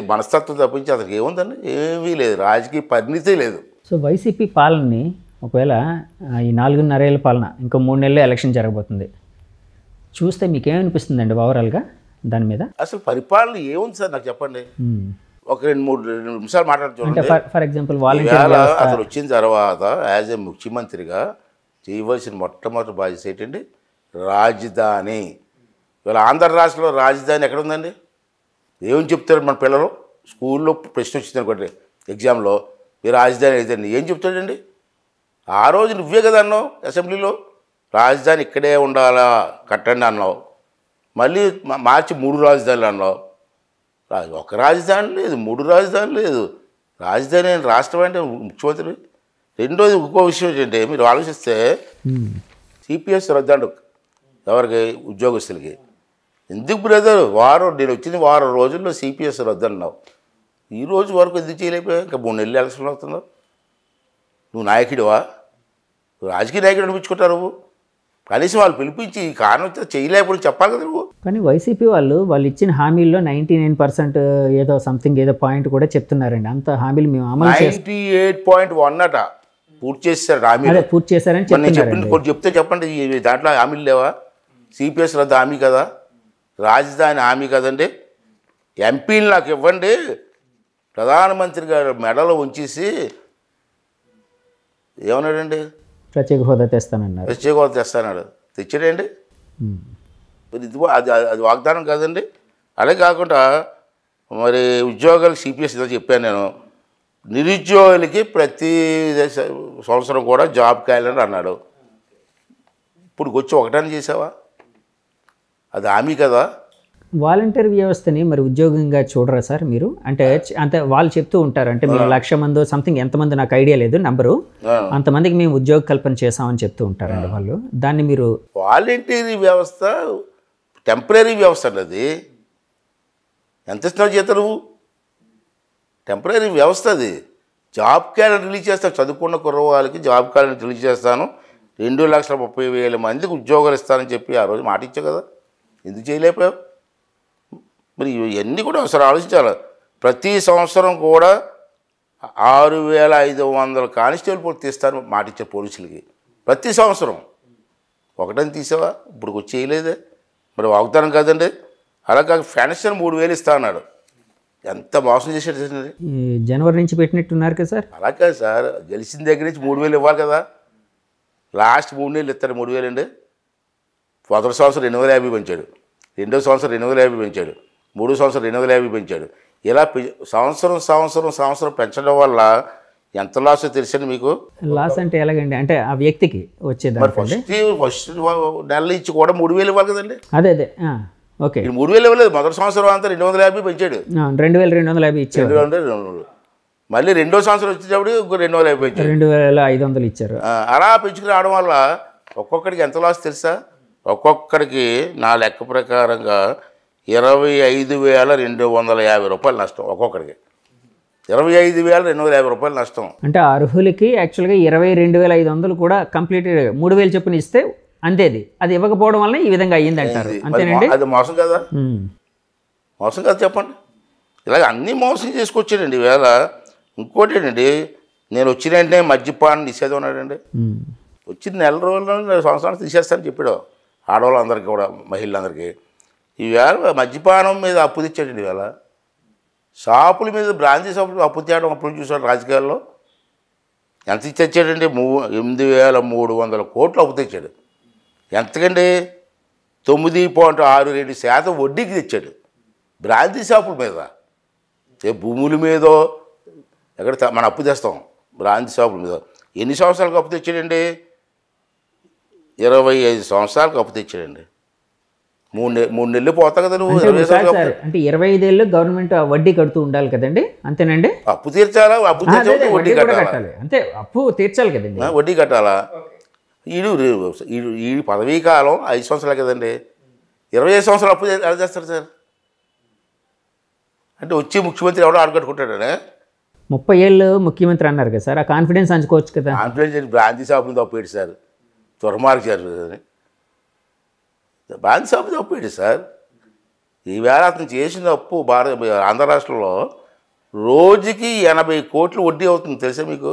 మనస్తత్వం తప్పించి అతనికి ఏముందండి, ఏమీ లేదు, రాజకీయ పరిణితే లేదు. సో వైసీపీ పాలనని ఒకవేళ ఈ 4.5 ఏళ్ల పాలన ఇంకో 3 నెలల్లో ఎలక్షన్ జరగబోతుంది చూస్తే మీకేమనిపిస్తుందండి ఓవరాల్గా దాని మీద? అసలు పరిపాలన ఏముంది సార్ నాకు చెప్పండి. ఒక 2 నిమిషాలు అంటే ఫర్ ఎగ్జాంపుల్ అసలు వచ్చిన తర్వాత యాజ్ ఏ ముఖ్యమంత్రిగా చేయవలసిన మొట్టమొదటి బాధ్యత ఏంటండి, రాజధాని. ఇవాళ ఆంధ్ర రాష్ట్రంలో రాజధాని ఎక్కడ ఉందండి? ఏమని చెప్తారు మన పిల్లలు? స్కూల్లో ప్రశ్న వచ్చింది అనుకోండి, ఎగ్జామ్లో ఈ రాజధాని ఏదండి, ఏం చెప్తాడండి? ఆ రోజు నువ్వే కదా అన్నావు అసెంబ్లీలో, రాజధాని ఇక్కడే ఉండాలా కట్టండి అన్నావు. మళ్ళీ మార్చి 3 రాజధానులు అన్నావు. ఒక రాజధాని లేదు, 3 రాజధానులు లేదు. రాజధాని రాష్ట్రం అంటే ముఖ్యమంత్రి. రెండోది ఇంకో విషయం ఏంటంటే, మీరు ఆలోచిస్తే సిపిఎస్ రద్దండు ఎవరికి, ఉద్యోగస్తులకి. ఎందుకు బ్రదర్ నేను వచ్చిన వారం రోజుల్లో సిపిఎస్ రద్దన్నావు, ఈ రోజు వరకు ఎందుకు చేయలేకపోయావు? ఇంకా 3 నెలలు ఎలక్షన్లు అవుతున్నావు. నువ్వు నాయకుడివా? రాజకీయ నాయకుడు అనిపించుకుంటావు నువ్వు. కనీసం వాళ్ళు పిలిపించి ఈ కారణం చేయలేకపోతే చెప్పాలి కదా నువ్వు. కానీ వైసీపీ వాళ్ళు ఇచ్చిన హామీల్లో 99% ఏదో సంథింగ్ ఏదో పాయింట్ కూడా చెప్తున్నారండి. అంత హామీలు మేము అమలు 98.1 అట పూర్తి చేశారు. హామీ పూర్తి చేశారని చెప్పింది కొన్ని చెప్తే చెప్పండి. దాంట్లో హామీలు లేవా? సిపిఎస్ రద్దు హామీ కదా, రాజధాని హామీ కదండి. ఎంపీలు నాకు ఇవ్వండి, ప్రధానమంత్రి గారు మెడలో ఉంచేసి ఏమన్నాడండి, ప్రత్యేక హోదా తెస్తానన్నారు. ప్రత్యేక హోదా తెస్తానాడు, తెచ్చాడండి. ఇది అది వాగ్దానం కాదండి. అలాగే కాకుండా మరి ఉద్యోగాలకు సిపిఎస్ ఏదో చెప్పాను నేను, నిరుద్యోగులకి ప్రతి సంవత్సరం కూడా జాబ్ క్యాలెండర్ అన్నాడు. ఇప్పుడు వచ్చి ఒకటాన్ని చేసావా? అది హామీ కదా. వాలంటీర్ వ్యవస్థని మరి ఉద్యోగంగా చూడరా సార్ మీరు? అంటే వాళ్ళు చెప్తూ ఉంటారు, అంటే మేము 1,00,000 మంది సంథింగ్ ఎంతమంది నాకు ఐడియా లేదు నంబరు, అంతమందికి మేము ఉద్యోగ కల్పన చేసామని చెప్తూ ఉంటారండి వాళ్ళు. దాన్ని మీరు వాలంటీర్ వ్యవస్థ టెంపరీ వ్యవస్థ అండి. అది ఎంత ఇస్తున్నావు జీతం నువ్వు? టెంపరీ వ్యవస్థ అది. జాబ్ క్యాలెండర్ రిలీజ్ చేస్తాను, చదువుకున్న కుర్రవాళ్ళకి జాబ్ క్యాలెండర్ రిలీజ్ చేస్తాను, 2,30,000 మందికి ఉద్యోగాలు ఇస్తానని చెప్పి ఆ రోజు మాట ఇచ్చావు కదా, ఎందుకు చేయలేకపోయావు? మరి ఇవన్నీ కూడా ఒకసారి ఆలోచించాలి. ప్రతి సంవత్సరం కూడా 6,500 కానిస్టేబుల్ పోటీ తీస్తాను మాట ఇచ్చే పోలీసులకి ప్రతి సంవత్సరం. ఒకటని తీసావా? ఇప్పుడు వచ్చి చేయలేదే, మరి వాగ్దానం కాదండి. అలా కాక పెన్షన్ 3,000 ఇస్తా అన్నాడు. ఎంత మోసం చేసేది. జనవరి నుంచి పెట్టినట్టున్నారు కదా సార్. అలా కాదు సార్, గెలిచిన దగ్గర నుంచి 3,000 ఇవ్వాలి కదా. లాస్ట్ 3 నెలలు ఇస్తారు 3,000 అండి. మొదటి సంవత్సరం 250 పెంచాడు, రెండో సంవత్సరం 250 పెంచాడు, 3వ సంవత్సరం 250 పెంచాడు. ఇలా సంవత్సరం పెంచడం వల్ల ఎంత లాస్ తెలుసండి మీకు? లాస్ అంటే ఎలాగండి? అంటే ఆ వ్యక్తికి వచ్చేది ఫస్ట్ నెల ఇచ్చి కూడా 3,000 ఇవ్వాలి కదండి. అదే ఓకే, 3,000 ఇవ్వలేదు. మొదటి సంవత్సరం అంతా 250 పెంచాడు, 2,250 ఇచ్చారు. మళ్ళీ రెండో సంవత్సరం వచ్చేటప్పుడు ఇంకో 250 పెంచాడు, 2,500 ఇచ్చారు. అలా పెంచుకుని రావడం వల్ల ఒక్కొక్కడికి ఎంత లాస్ తెలుసా? ఒక్కొక్కడికి నా లెక్క ప్రకారంగా 25,250 రూపాయలు నష్టం. ఒక్కొక్కడికి 25,250 రూపాయలు నష్టం. అంటే అర్హులకి యాక్చువల్గా 22,500 కూడా కంప్లీట్ 3,000 చొప్పున ఇస్తే అంతేది, అది ఇవ్వకపోవడం వల్ల ఈ విధంగా అయ్యింది అంటారు. అంతేనండి. అది మోసం కదా? మోసం కదా చెప్పండి. ఇలాగ అన్నీ మోసం చేసుకొచ్చాడండి. ఈవేళ ఇంకోటి ఏంటండి, నేను వచ్చిన వెంటనే మద్యపానం నిషేధం ఉన్నాడండి. వచ్చిన నెల రోజుల్లో సంవత్సరానికి తీసేస్తానని చెప్పాడు ఆడవాళ్ళందరికీ కూడా, మహిళలందరికీ. ఈవేళ మద్యపానం మీద అప్పు తెచ్చాడండి. ఈవేళ షాపుల మీద, బ్రాంచీ షాపులు అప్పు తేయడం అప్పుడు చూసాడు రాజకీయాల్లో. ఎంత తెచ్చాడండి? 8,300 కోట్లు అప్పు తెచ్చాడు. ఎంతకండి? 9.62% వడ్డీకి తెచ్చాడు బ్రాంచీ షాపుల మీద. భూముల మీదో ఎక్కడ మనం అప్పు తెస్తాం, బ్రాంచీ షాపుల మీద. ఎన్ని సంవత్సరాలకు అప్పు తెచ్చాడండి? 25 సంవత్సరాలకు అప్పు తెచ్చాడండి. 3 నెలలు పోతా కదా నువ్వు. అంటే 25 ఏళ్ళు గవర్నమెంట్ వడ్డీ కడుతూ ఉండాలి కదండి, అంతేనండి? అప్పు తీర్చాలా? అప్పు తీర్చాలి, వడ్డీ కట్టాలి. అంతే, అప్పు తీర్చాలి కదండి, వడ్డీ కట్టాలా. ఈ పదవీ కాలం 5 సంవత్సరాలు కదండి. 25 సంవత్సరాలు అప్పు ఎలా చేస్తారు సార్? అంటే వచ్చి ముఖ్యమంత్రి ఎవడో ఆడగట్టుకుంటాడనే. 30 ఏళ్ళు ముఖ్యమంత్రి అన్నారు కదా సార్, ఆ కాన్ఫిడెన్స్ అంచుకోవచ్చు కదా. కాన్ఫిడెన్స్ బ్రాంచీ షాపులు తప్పేడు సార్, దుర్మార్గారు. బ్రాంచీ షాపు తప్పేడు సార్. ఈవేళ అతను చేసిన అప్పు ఆంధ్ర రాష్ట్రంలో రోజుకి 80 కోట్లు వడ్డీ అవుతుంది తెలుసా మీకు?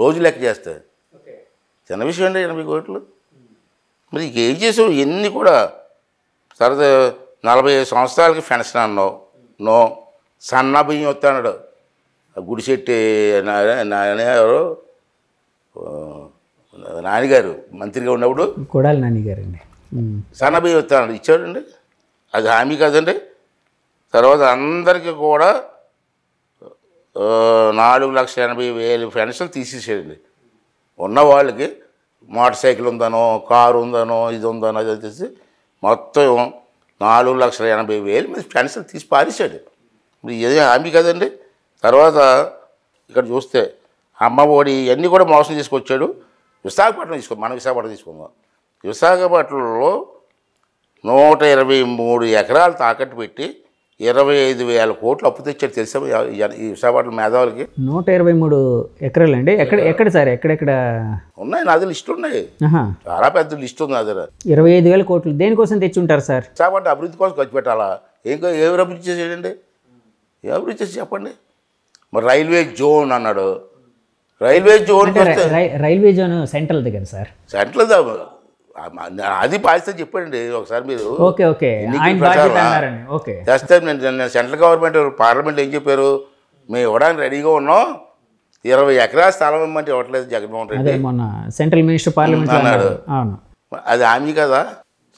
రోజు లెక్క చేస్తే చిన్న విషయం అండి 80 కోట్లు. మరి ఏం చేసావు? ఎన్ని కూడా సరదా 45 సంవత్సరాలకి పెన్షన్ అన్నావు, నో. సన్న బియ్యం వస్తాడు గుడిశెట్టి ఎవరు నాన్నగారు మంత్రిగా ఉన్నప్పుడు కొడాలి నాన్నగారు అండి సన్న బియ్యం వస్తాడు, ఇచ్చాడండి. అది హామీ కదండి. తర్వాత అందరికీ కూడా 4,80,000 పెన్షన్ తీసేసాడండి. ఉన్న వాళ్ళకి మోటార్ సైకిల్ ఉందనో, కారు ఉందనో, ఇది ఉందనో అది వచ్చేసి మొత్తం 4,80,000 మంది పెన్షన్ తీసి పారేశాడు. ఇప్పుడు ఇది హామీ కదండి. తర్వాత ఇక్కడ చూస్తే అమ్మ ఒడి ఇవన్నీ కూడా మోసం తీసుకొచ్చాడు. విశాఖపట్నం మనం విశాఖపట్నం తీసుకుందాం. విశాఖపట్నంలో 123 ఎకరాలు తాకట్టు పెట్టి 25,000 కోట్లు అప్పు తెచ్చాడు తెలుసా ఈ విశాఖపట్నం మేధావులకి? 123 ఎకరాలు అండి. ఎక్కడ సార్? ఎక్కడెక్కడ ఉన్నాయి? నాది లిస్ట్ ఉన్నాయి, చాలా పెద్ద లిస్ట్ ఉంది. అదే 25,000 కోట్లు దేనికోసం తెచ్చి ఉంటారు సార్? విశాఖపట్నం అభివృద్ధి కోసం ఖర్చు పెట్టాలా? ఏం అభివృద్ధి చేసాడండి? ఏం అభివృద్ధి చేసి చెప్పండి. మరి రైల్వే జోన్ అన్నాడు. Railway zone railway zone central దగ్గర సార్. సెంట్రల్ అది బాధ్యత చెప్పండి ఒకసారి మీరు. ఓకే చేస్తే నేను సెంట్రల్ గవర్నమెంట్ పార్లమెంట్ ఏం చెప్పారు? మేము ఇవ్వడానికి రెడీగా ఉన్నాం, 20 ఎకరాల స్థలం ఇవ్వమంటే ఇవ్వట్లేదు జగన్మోహన్ రెడ్డి మొన్న సెంట్రల్ మినిస్టర్ పార్లమెంట్ అన్నాడు. అది హామీ కదా.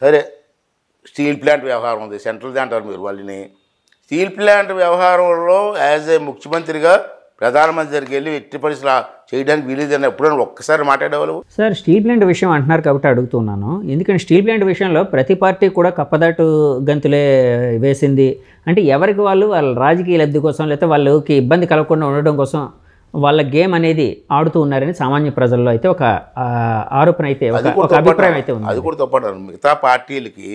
సరే, స్టీల్ ప్లాంట్ వ్యవహారం ఉంది, సెంట్రల్ది అంటారు మీరు వాళ్ళని. స్టీల్ ప్లాంట్ వ్యవహారంలో యాజ్ ఏ ముఖ్యమంత్రిగా ప్రధానమంత్రి దగ్గరికి వెళ్ళి ఎట్టి పరిస్థితులు చేయడానికి వీలేదని ఎప్పుడైనా ఒక్కసారి మాట్లాడేవాళ్ళు? సార్, స్టీల్ ప్లాంట్ విషయం అంటున్నారు కాబట్టి అడుగుతున్నాను. ఎందుకంటే స్టీల్ ప్లాంట్ విషయంలో ప్రతి పార్టీ కూడా కప్పదాటు గంతులే వేసింది. అంటే ఎవరికి వాళ్ళ రాజకీయ లబ్ధి కోసం లేకపోతే వాళ్ళకి ఇబ్బంది కలగకుండా ఉండడం కోసం వాళ్ళ గేమ్ అనేది ఆడుతూ ఉన్నారని సామాన్య ప్రజల్లో అయితే ఒక ఆరోపణ అయితే ఒక అభిప్రాయం అయితే ఉంది. అది కూడా తప్పంటారు. మిగతా పార్టీలకి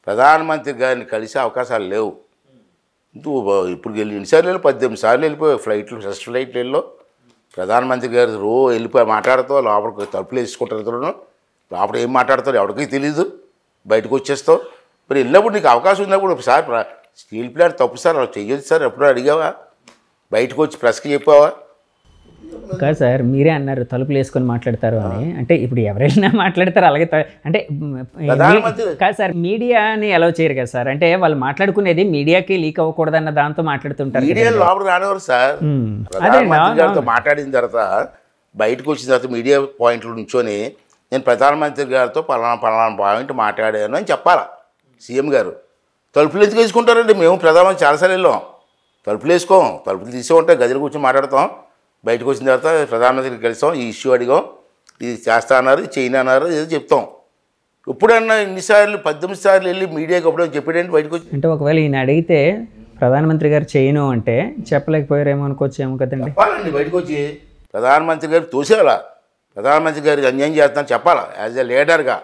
ప్రధానమంత్రి గారిని కలిసే అవకాశాలు లేవు. ఇప్పుడు ఎన్నిసార్లు వెళ్ళి 18 సార్లు వెళ్ళిపోయి ఫ్లైట్లు, ఫస్ట్ ఫ్లైట్లో ప్రధానమంత్రి గారు వెళ్ళిపోయి మాట్లాడుతూ లోపలికి తలుపులు వేసుకుంటారు. లోపల ఏం మాట్లాడతారు ఎవరికి తెలీదు, బయటకు వచ్చేస్తావు. మరి వెళ్ళినప్పుడు నీకు అవకాశం ఉన్నప్పుడు ఒకసారి స్టీల్ ప్లాంట్ తప్పు సార్ అలా చెయ్యొచ్చు సార్ ఎప్పుడో అడిగావా? బయటకు వచ్చి ప్రెస్కి చెప్పావా? కాదు సార్, మీరే అన్నారు తలుపులు వేసుకొని మాట్లాడతారు అని. అంటే ఇప్పుడు ఎవరైనా మాట్లాడతారు అలాగే. అంటే కాదు సార్, మీడియాని అలౌ చేయరు కదా సార్. అంటే వాళ్ళు మాట్లాడుకునేది మీడియాకి లీక్ అవ్వకూడదన్న దాంతో మాట్లాడుతుంటారు. మీడియా లోపల రానివారు సార్. మాట్లాడిన తర్వాత బయటకు వచ్చిన తర్వాత మీడియా పాయింట్లు నుంచొని నేను ప్రధానమంత్రి గారితో పలానా పాయింట్ మాట్లాడాను అని చెప్పాలా సీఎం గారు. తలుపులు ఎందుకు వేసుకుంటారండి? మేము ప్రధానమంత్రి చాలాసార్లు వెళ్ళాం, తలుపులు వేసుకోం. తలుపులు తీసే ఉంటాయి, గదిలో కూర్చొని మాట్లాడతాం. బయటకు వచ్చిన తర్వాత ప్రధానమంత్రికి కలిసాం, ఈ ఇష్యూ అడిగాం, ఇది చేస్తా అన్నారు, చేయను అన్నారు, ఏదో చెప్తాం. ఎప్పుడన్నా ఇన్నిసార్లు 18 సార్లు వెళ్ళి మీడియాకి ఎప్పుడైనా చెప్పాడండి బయటకు వచ్చి? అంటే ఒకవేళ ఈయన అడిగితే ప్రధానమంత్రి గారు చేయను అంటే చెప్పలేకపోయారేమో అనుకోవచ్చేమో కదండి. చెప్పాలండి బయటకు వచ్చి, ప్రధానమంత్రి గారు తోసేయాలా, ప్రధానమంత్రి గారికి అన్యాయం చేస్తానని చెప్పాలా. యాజ్ ఏ లీడర్గా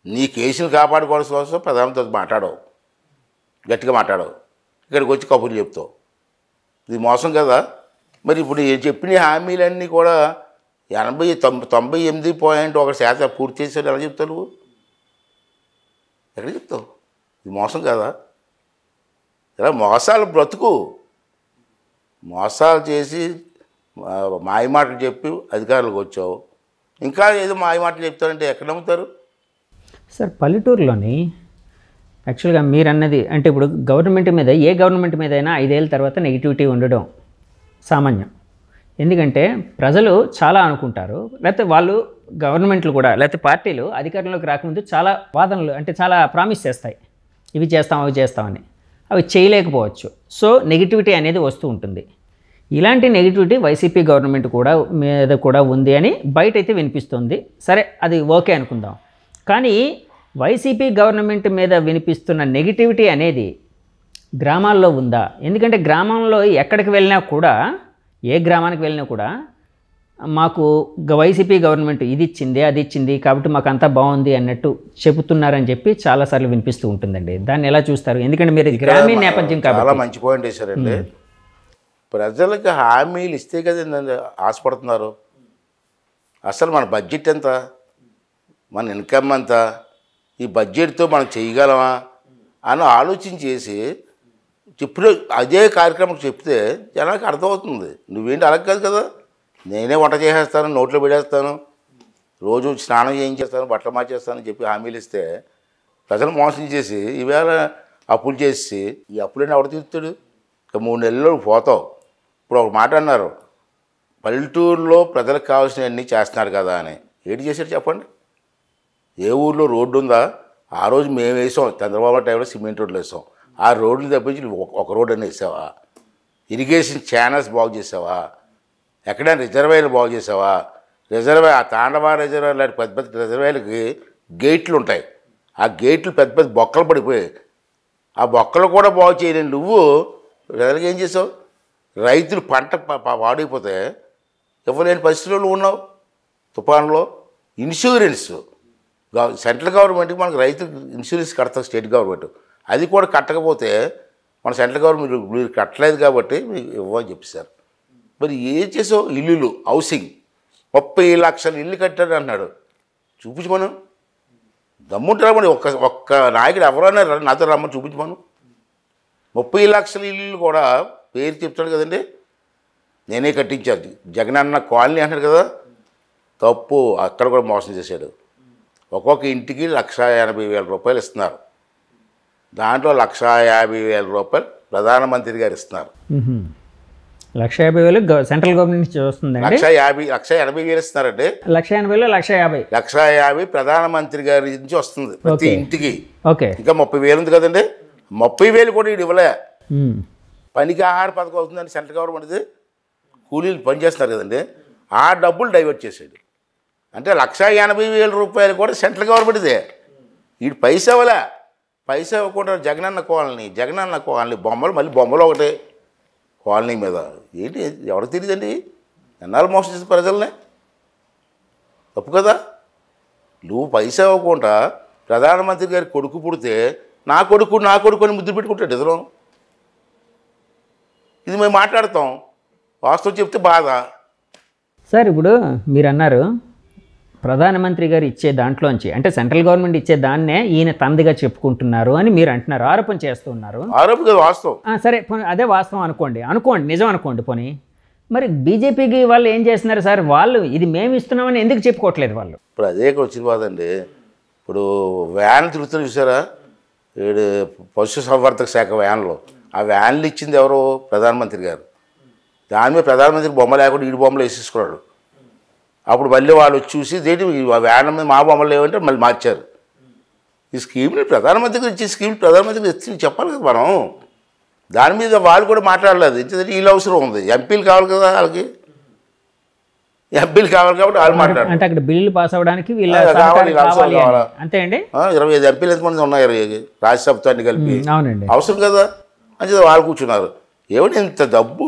నీ కేసును కాపాడుకోవాల్సిన కోసం ప్రధానమంత్రితో మాట్లాడవు, గట్టిగా మాట్లాడవు, ఇక్కడికి వచ్చి కబుర్లు చెప్తావు. ఇది మోసం కదా. మరి ఇప్పుడు చెప్పిన హామీలన్నీ కూడా 98.1% పూర్తి చేసాడు ఎలా చెప్తావు నువ్వు? ఎక్కడ చెప్తావు? ఇది మోసం కదా. ఇలా మోసాలు బ్రతుకు, మోసాలు చేసి మాయ మాటలు చెప్పి అధికారులకు వచ్చావు, ఇంకా ఏదో మాయ మాటలు చెప్తారంటే ఎక్కడ నమ్ముతారు సార్? పల్లెటూరులోని యాక్చువల్గా మీరు అన్నది అంటే ఇప్పుడు గవర్నమెంట్ మీద ఏ గవర్నమెంట్ మీద అయినా 5 ఏళ్ళ తర్వాత నెగిటివిటీ ఉండడం సామాన్యం. ఎందుకంటే ప్రజలు చాలా అనుకుంటారు, లేకపోతే వాళ్ళు గవర్నమెంట్లు కూడా లేకపోతే పార్టీలు అధికారంలోకి రాకముందు చాలా వాదనలు అంటే చాలా ప్రామిస్ చేస్తాయి, ఇవి చేస్తాం అవి చేస్తామని. అవి చేయలేకపోవచ్చు. సో నెగిటివిటీ అనేది వస్తూ ఉంటుంది. ఇలాంటి నెగిటివిటీ వైసీపీ గవర్నమెంట్ కూడా మీద కూడా ఉంది అని బయట అయితే వినిపిస్తుంది. సరే, అది ఓకే అనుకుందాం. కానీ వైసీపీ గవర్నమెంట్ మీద వినిపిస్తున్న నెగిటివిటీ అనేది గ్రామాల్లో ఉందా? ఎందుకంటే గ్రామంలో ఎక్కడికి వెళ్ళినా కూడా, ఏ గ్రామానికి వెళ్ళినా కూడా మాకు వైసీపీ గవర్నమెంట్ ఇది ఇచ్చింది అది ఇచ్చింది కాబట్టి మాకు అంతా బాగుంది అన్నట్టు చెబుతున్నారని చెప్పి చాలాసార్లు వినిపిస్తూ ఉంటుందండి. దాన్ని ఎలా చూస్తారు? ఎందుకంటే మీరు గ్రామీణ నేపథ్యం కాబట్టి. చాలా మంచి పాయింట్ వేశారండి. ప్రజలకు హామీలు ఇస్తే కదండి ఆశపడుతున్నారు. అసలు మన బడ్జెట్ ఎంత, మన ఇన్కమ్ ఎంత, ఈ బడ్జెట్తో మనం చేయగలమా అని ఆలోచన చేసి చెప్పిన అదే కార్యక్రమం చెప్తే జనానికి అర్థమవుతుంది. నువ్వేంటి అలా కాదు కదా, నేనే వంట చేసేస్తాను, నోట్లో పెట్టేస్తాను, రోజు స్నానం చేయించేస్తాను, బట్టలు మార్చేస్తానని చెప్పి హామీలు ఇస్తే ప్రజలు మోసం చేసి ఈవేళ అప్పులు చేసి ఈ అప్పులన్నీ ఎవరు తీరుతాడు? ఇక 3 నెలల్లో పోతావు. ఇప్పుడు ఒక మాట అన్నారు, పల్లెటూరులో ప్రజలకు కావాల్సినవన్నీ చేస్తున్నారు కదా అని. ఏంటి చేశాడు చెప్పండి? ఏ ఊర్లో రోడ్డు ఉందా? ఆ రోజు మేము వేసాం, చంద్రబాబు టైంలో సిమెంట్ రోడ్లు వేసాం. ఆ రోడ్లు తప్పించి ఒక రోడ్డు అని వేసావా? ఇరిగేషన్ ఛానల్స్ బాగు చేసావా? ఎక్కడైనా రిజర్వాయర్లు బాగు చేసావా? రిజర్వాయర్, ఆ తాండవ రిజర్వాయర్ లాంటి పెద్ద పెద్ద రిజర్వాయర్లకి గేట్లు ఉంటాయి. ఆ గేట్లు పెద్ద పెద్ద బొక్కలు పడిపోయాయి. ఆ బొక్కలు కూడా బాగు చేయలేని నువ్వు ప్రజలకు ఏం చేసావు? రైతులు పంట వాడిపోతే ఇవ్వలేని పరిస్థితుల్లో ఉన్నావు. తుఫాన్లో ఇన్సూరెన్స్ సెంట్రల్ గవర్నమెంట్కి మనకు రైతు ఇన్సూరెన్స్ కడతాం స్టేట్ గవర్నమెంట్. అది కూడా కట్టకపోతే మన సెంట్రల్ గవర్నమెంట్ మీరు కట్టలేదు కాబట్టి మీకు ఇవ్వని చెప్పేశారు. మరి ఏం చేసావు? ఇల్లులు హౌసింగ్ 30 లక్షల ఇల్లు కట్టాడు అన్నాడు. చూపించమను, దమ్ముంటే రమ్మని ఒక్క నాయకుడు ఎవరైనా నాతో రమ్మని చూపించమను. 30 లక్షల ఇల్లు కూడా పేరు చెప్తాడు కదండి, నేనే కట్టించాను. జగనన్న కాలనీ అంటాడు కదా, తప్పు. అక్కడ కూడా మోసం చేశాడు. ఒక్కొక్క ఇంటికి 1,80,000 రూపాయలు ఇస్తున్నారు. దాంట్లో 1,50,000 రూపాయలు ప్రధానమంత్రి గారు ఇస్తున్నారు. 1,50,000 సెంట్రల్ గవర్నమెంట్ నుంచి వస్తుందండి. 1,80,000 ఇస్తున్నారండి. 1,80,000 1,50,000 1,50,000 ప్రధానమంత్రి గారి నుంచి వస్తుంది ప్రతి ఇంటికి. ఓకే, ఇంకా 30,000 ఉంది కదండి. 30,000 కూడా వీడు ఇవ్వలే. పనికి ఆహార పథకం అవుతుందండి సెంట్రల్ గవర్నమెంట్ది. కూలీలు పనిచేస్తున్నారు కదండి, ఆ డబ్బులు డైవర్ట్ చేసాడు. అంటే 1,80,000 రూపాయలు కూడా సెంట్రల్ గవర్నమెంట్దే. వీడు పైసా ఇవ్వలే. పైసా ఇవ్వకుండా జగనన్న కాలనీ బొమ్మలు, మళ్ళీ బొమ్మలు ఒకటే కాలనీ మీద. ఏంటి ఎవరికి తెలియదండి? ఎన్నాళ్ళు మోసం చేసిన ప్రజల్ని? తప్పు కదా. నువ్వు పైసా ఇవ్వకుండా ప్రధానమంత్రి గారి కొడుకు పుడితే నా కొడుకు అని ముద్దు పెట్టుకుంటాడు ఇతను. ఇది మేము మాట్లాడతాం, వాస్తవం చెప్తే బాధ. సార్ ఇప్పుడు మీరు అన్నారు ప్రధానమంత్రి గారు ఇచ్చే దాంట్లోంచి, అంటే సెంట్రల్ గవర్నమెంట్ ఇచ్చే దాన్నే ఈయన తందిగా చెప్పుకుంటున్నారు అని మీరు అంటున్నారు, ఆరోపణ చేస్తున్నారు. ఆరోపణ కదా వాస్తవం. సరే అదే వాస్తవం అనుకోండి, నిజం అనుకోండి. పోనీ మరి బీజేపీకి వాళ్ళు ఏం చేస్తున్నారు సార్? వాళ్ళు ఇది మేము ఇస్తున్నామని ఎందుకు చెప్పుకోవట్లేదు వాళ్ళు? ఇప్పుడు అదే వచ్చింది బాదండి. ఇప్పుడు వ్యాన్ తిరుగుతున్నారు చూసారా, పశుసంవర్ధక శాఖ వ్యాన్లో. ఆ వ్యాన్లు ఇచ్చింది ఎవరు? ప్రధానమంత్రి గారు. దాని మీద ప్రధానమంత్రి బొమ్మ లేకుండా ఈడు బొమ్మలు వేసేసుకున్నాడు. అప్పుడు మళ్ళీ వాళ్ళు చూసి దేని వ్యాన్ మీద మా బొమ్మలు లేవంటే మళ్ళీ మార్చారు. ఈ స్కీమ్ని ప్రధానమంత్రికి ఇచ్చే స్కీమ్ ప్రధానమంత్రికి ఇచ్చి చెప్పాలి కదా మనం. దాని మీద వాళ్ళు కూడా మాట్లాడలేదు. ఎందుకంటే వీళ్ళు అవసరం ఉంది, ఎంపీలు కావాలి కదా వాళ్ళకి. ఎంపీలు కావాలి కాబట్టి వాళ్ళు మాట్లాడారు. అంటే అక్కడ బిల్లులు పాస్ అవ్వడానికి అంతే అండి. 25 ఎంపీలు ఎంతమంది ఉన్నారు రాజ్యసభతో అన్ని కలిపి? అవునండి, అవసరం కదా అని వాళ్ళు కూర్చున్నారు. ఏమంటే ఇంత డబ్బు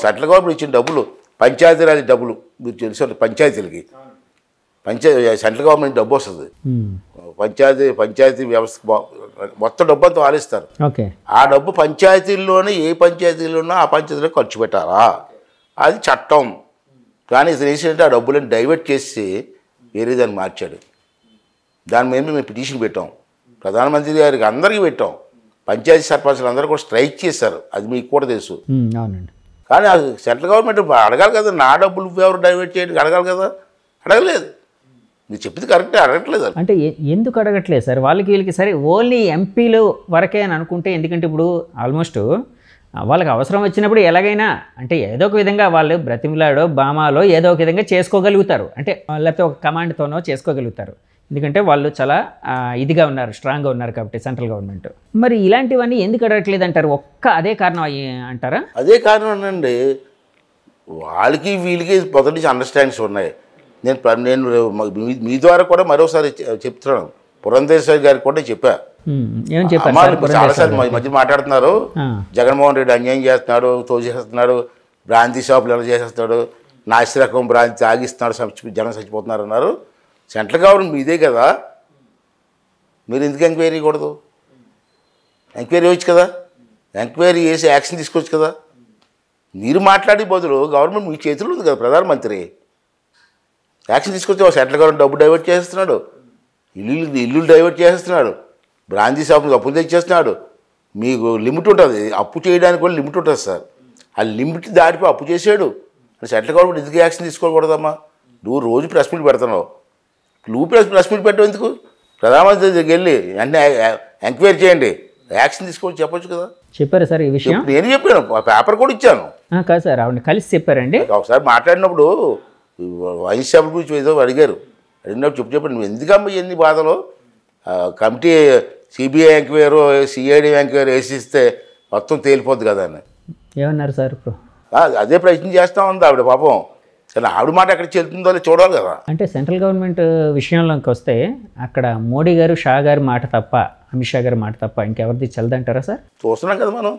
సెంట్రల్ గవర్నమెంట్ ఇచ్చిన డబ్బులు, పంచాయతీరాజ్ డబ్బులు మీరు తెలుసు, పంచాయతీలకి సెంట్రల్ గవర్నమెంట్ డబ్బు వస్తుంది. పంచాయతీ వ్యవస్థ మొత్తం డబ్బు అంతా వాలిస్తారు. ఆ డబ్బు పంచాయతీల్లోనే ఏ పంచాయతీలో ఉన్నా ఆ పంచాయతీలో ఖర్చు పెట్టాలా, అది చట్టం. కానీ ఇది ఏంటంటే ఆ డబ్బులను డైవర్ట్ చేసి వేరే దాన్ని మార్చాడు. దాని మీద మేము పిటిషన్ పెట్టాం, ప్రధానమంత్రి గారికి అందరికీ పెట్టాం. పంచాయతీ సర్పంచ్లు అందరూ కూడా స్ట్రైక్ చేశారు, అది మీకు కూడా తెలుసు. కానీ సెంట్రల్ గవర్నమెంట్ అడగాలి కదా, నా డబ్బులు ఎవరు డైవర్ట్ చేయడానికి అడగాలి కదా, అడగలేదు. మీరు చెప్పింది కరెక్టే, అడగట్లేదు. అంటే ఎందుకు అడగట్లేదు సార్? వీళ్ళకి సరే ఓన్లీ ఎంపీలు వరకే అని అనుకుంటే, ఎందుకంటే ఇప్పుడు ఆల్మోస్ట్ వాళ్ళకి అవసరం వచ్చినప్పుడు ఎలాగైనా అంటే ఏదో ఒక విధంగా వాళ్ళు బ్రతిమిలాడో బామాలో ఏదో ఒక విధంగా చేసుకోగలుగుతారు, అంటే లేకపోతే ఒక కమాండ్తోనో చేసుకోగలుగుతారు. ఎందుకంటే వాళ్ళు చాలా ఇదిగా ఉన్నారు, స్ట్రాంగ్గా ఉన్నారు కాబట్టి సెంట్రల్ గవర్నమెంట్. మరి ఇలాంటివన్నీ ఎందుకు అడగట్లేదు అంటారు? అదే కారణం అంటారా? అదే కారణం అండి. వాళ్ళకి వీళ్ళకి మొదటి నుంచి అండర్స్టాండింగ్స్ ఉన్నాయి. నేను మీ ద్వారా కూడా మరోసారి చెప్తున్నాను, పురంధేశ్వరి గారికి కూడా చెప్పా. చాలాసార్లు మధ్య మాట్లాడుతున్నారు, జగన్మోహన్ రెడ్డి అన్యాయం చేస్తున్నాడు, తోచేస్తున్నాడు, బ్రాంతి షాపులు ఎలా చేసేస్తున్నాడు, నాసిరకం బ్రాంతి తాగిస్తున్నాడు, జనం చచ్చిపోతున్నారు అన్నారు. సెంట్రల్ గవర్నమెంట్ మీదే కదా, మీరు ఎందుకు ఎంక్వైరీ కూడదు? ఎంక్వైరీ వచ్చు కదా, ఎంక్వైరీ చేసి యాక్షన్ తీసుకోవచ్చు కదా. మీరు మాట్లాడే బదులు గవర్నమెంట్ మీ చేతిలో ఉంది కదా, ప్రధానమంత్రి యాక్షన్ తీసుకొచ్చి సెంట్రల్ గవర్నమెంట్ డబ్బు డైవర్ట్ చేస్తున్నాడు. ఇల్లు డైవర్ట్ చేసేస్తున్నాడు, బ్రాంచీ షాపులకు అప్పులు తెచ్చేస్తున్నాడు. మీకు లిమిట్ ఉంటుంది, అప్పు చేయడానికి కూడా లిమిట్ ఉంటుంది సార్. ఆ లిమిట్ దాటిపోయి అప్పు చేసాడు. సెంట్రల్ గవర్నమెంట్ ఎందుకు యాక్షన్ తీసుకోకూడదమ్మా? నువ్వు రోజు ప్రెస్ మీట్ పెడుతున్నావు, నువ్వు ప్రెస్ మీట్ పెట్టవు ఎందుకు? ప్రధానమంత్రి దగ్గరికి వెళ్ళి వెంటనే ఎంక్వైరీ చేయండి, యాక్షన్ తీసుకోవచ్చు చెప్పొచ్చు కదా. చెప్పారు సార్ ఈ విషయం? నేను చెప్పాను, పేపర్ కూడా ఇచ్చాను. కాదు సార్, ఆవిడని కలిసి చెప్పారండి. ఒకసారి మాట్లాడినప్పుడు వైన్ షాప్ గురించి ఏదో అడిగినప్పుడు చెప్పండి, నువ్వు ఎందుకమ్మా ఎన్ని బాధలు? Committee CBI enquiry CID enquiry వేసిస్తే మొత్తం తేలిపోద్ది కదా అని ఏమన్నారు సార్? ఇప్పుడు అదే ప్రయత్నం చేస్తూ ఉంది ఆవిడ పాపం. సరే ఆవిడ మాట ఎక్కడ చెల్తుందో చూడాలి కదా. అంటే సెంట్రల్ గవర్నమెంట్ విషయంలోకి వస్తే అక్కడ మోడీ గారు, షా గారి మాట తప్ప, అమిత్ షా గారి మాట తప్ప ఇంకెవరిది చల్లదంటారా సార్? చూస్తున్నాం కదా మనం.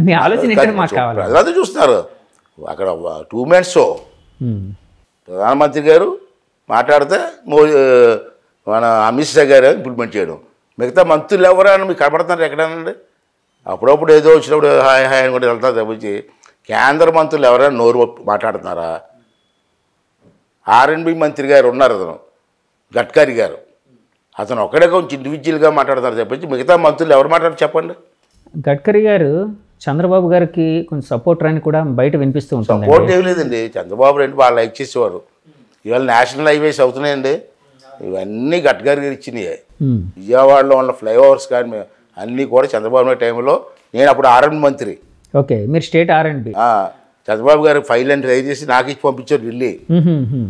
మీ ఆలోచన ఏంటంటే మాకు కావాలి. ప్రజలంతా చూస్తున్నారు. అక్కడ 2 minutes షో. ప్రధానమంత్రి గారు మాట్లాడితే మన అమిత్ షా గారు ఇంప్లిమెంట్ చేయడం, మిగతా మంత్రులు ఎవరైనా మీకు కనబడుతున్నారు ఎక్కడైనా? అప్పుడప్పుడు ఏదో వచ్చినప్పుడు హాయ్ హాయ్ అని కూడా వెళ్తారు తప్పించి కేంద్ర మంత్రులు ఎవరైనా నోరు మాట్లాడుతున్నారా? R&B మంత్రి గారు ఉన్నారు, అతను గడ్కరీ గారు, అతను ఒక్కడే కొంచెం ఇండివిజువల్గా మాట్లాడతారు తప్పించి మిగతా మంత్రులు ఎవరు మాట్లాడారు చెప్పండి? గడ్కరీ గారు చంద్రబాబు గారికి కొంచెం సపోర్టర్ అని కూడా బయట వినిపిస్తూ ఉంటుంది. సపోర్ట్ ఏం లేదండి, చంద్రబాబు రెడ్డి వాళ్ళు లైక్ చేసేవారు. ఇవాళ నేషనల్ హైవేస్ అవుతున్నాయండి, ఇవన్నీ గడ్కరీ గారు ఇచ్చినాయి. విజయవాడలో ఉన్న ఫ్లైఓవర్స్ కానీ అన్నీ కూడా చంద్రబాబు నాయుడు టైంలో, నేను అప్పుడు R&B మంత్రి. ఓకే, మీరు స్టేట్ R&B. చంద్రబాబు గారు ఫైల్ అని ట్రై చేసి నాకు ఇచ్చి పంపించారు ఢిల్లీ.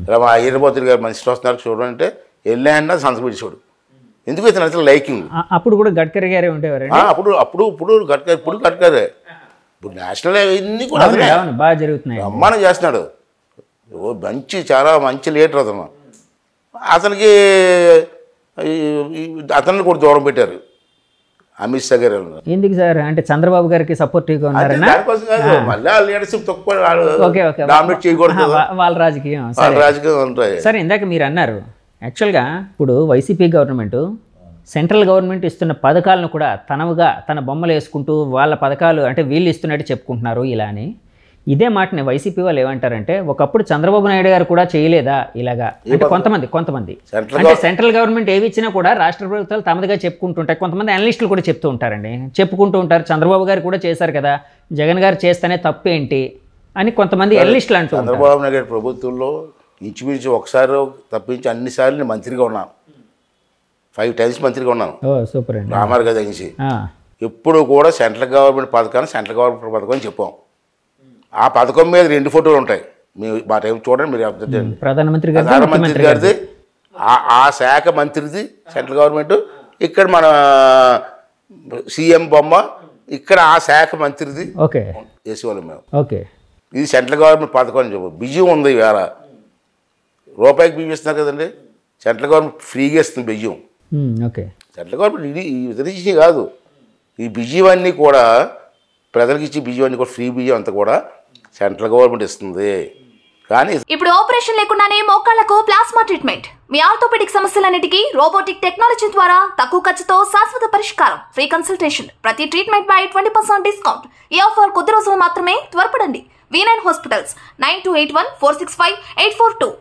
ఇలా మా ఈరబోతులు గారు మనిషి వస్తున్నారు చూడంటే వెళ్ళాయన్నా సంతపించాడు. ఎందుకు ఇతను అసలు లైకింగ్. అప్పుడు కూడా గడ్కరీ గారే ఉండేవారు. అప్పుడు గడ్కరీ, ఇప్పుడు నేషనల్ ఇవన్నీ కూడా బాగా జరుగుతున్నాయి, అమ్మానం చేస్తున్నాడు. చాలా మంచి లీడర్ అతను. అతన్ని కూడా దూరం పెట్టారు అమిత్ షా గారు. ఎందుకు సార్? అంటే చంద్రబాబు గారికి సపోర్టివ్గా ఉన్నారని దానికోసం కాదు, మళ్ళీ లీడర్షిప్ తక్కువ డామినేట్ చేయకూడదు, వాళ్ళ రాజకీయం ఉంటాయి. సరే, ఇందాక మీరు అన్నారు యాక్చువల్గా ఇప్పుడు వైసీపీ గవర్నమెంట్ సెంట్రల్ గవర్నమెంట్ ఇస్తున్న పథకాలను కూడా తన బొమ్మలు వేసుకుంటూ వాళ్ళ పథకాలు అంటే వీళ్ళు ఇస్తున్నట్టు చెప్పుకుంటున్నారు ఇలా అని. ఇదే మాటని వైసీపీ వాళ్ళు ఏమంటారంటే, ఒకప్పుడు చంద్రబాబు నాయుడు గారు కూడా చేయలేదా ఇలాగా అంటే కొంతమంది అంటే సెంట్రల్ గవర్నమెంట్ ఏవి ఇచ్చినా కూడా రాష్ట్ర ప్రభుత్వాలు తమదిగా చెప్పుకుంటుంటాయి. కొంతమంది అనలిస్టులు కూడా చెప్తూ ఉంటారండి, చెప్పుకుంటూ ఉంటారు చంద్రబాబు గారు కూడా చేశారు కదా, జగన్ గారు చేస్తేనే తప్పేంటి అని కొంతమంది అనలిస్టులు అంటూ. చంద్రబాబు నాయుడు గారి ప్రభుత్వంలో ఇంచుమించు ఒకసారి తప్పించి అన్నిసార్లు నేను మంత్రిగా ఉన్నాను, 5 times మంత్రిగా ఉన్నాను. సూపర్ అండి. రామారు గారు తగ్గించి ఎప్పుడు కూడా సెంట్రల్ గవర్నమెంట్ పథకాన్ని సెంట్రల్ గవర్నమెంట్ పథకం అని చెప్పాం. ఆ పథకం మీద 2 photos ఉంటాయి, మా టైం చూడండి, మీరు అబ్జర్వ్ చేయండి. ప్రధానమంత్రి గారిది, ఆ శాఖ మంత్రిది సెంట్రల్ గవర్నమెంట్, ఇక్కడ మన సీఎం బొమ్మ, ఇక్కడ ఆ శాఖ మంత్రిది వేసేవాళ్ళం మేము. ఇది సెంట్రల్ గవర్నమెంట్ పథకం అని చెప్పు. బియ్యం ఉంది, వేళ రూపాయికి బియ్యం ఇస్తున్నారు కదండి, సెంట్రల్ గవర్నమెంట్ ఫ్రీగా ఇస్తుంది బియ్యం. సెంట్రల్ గవర్నమెంట్ ఇది ఇతరించి కాదు, ఈ బియ్యం అన్నీ కూడా ప్రజలకు ఇచ్చే బియ్యం అన్నీ కూడా ఫ్రీ బియ్యం అంతా కూడా సెంట్రల్ గవర్నమెంట్ ఇస్తుంది. కానీ ఇప్పుడు ఆపరేషన్ లేకుండానే మోకాళ్లకు ప్లాస్మా ట్రీట్మెంట్, మీ ఆర్థోపెడిక్ సమస్యలన్నిటికీ రోబోటిక్ టెక్నాలజీ ద్వారా తక్కువ ఖర్చుతో శాశ్వత పరిష్కారం, ఫ్రీ కన్సల్టేషన్, ప్రతి ట్రీట్మెంట్ పై 20% డిస్కౌంట్. ఈ ఆఫర్ కొద్ది రోజులు మాత్రమే, త్వరపడండి. V9 hospitals 9281465842.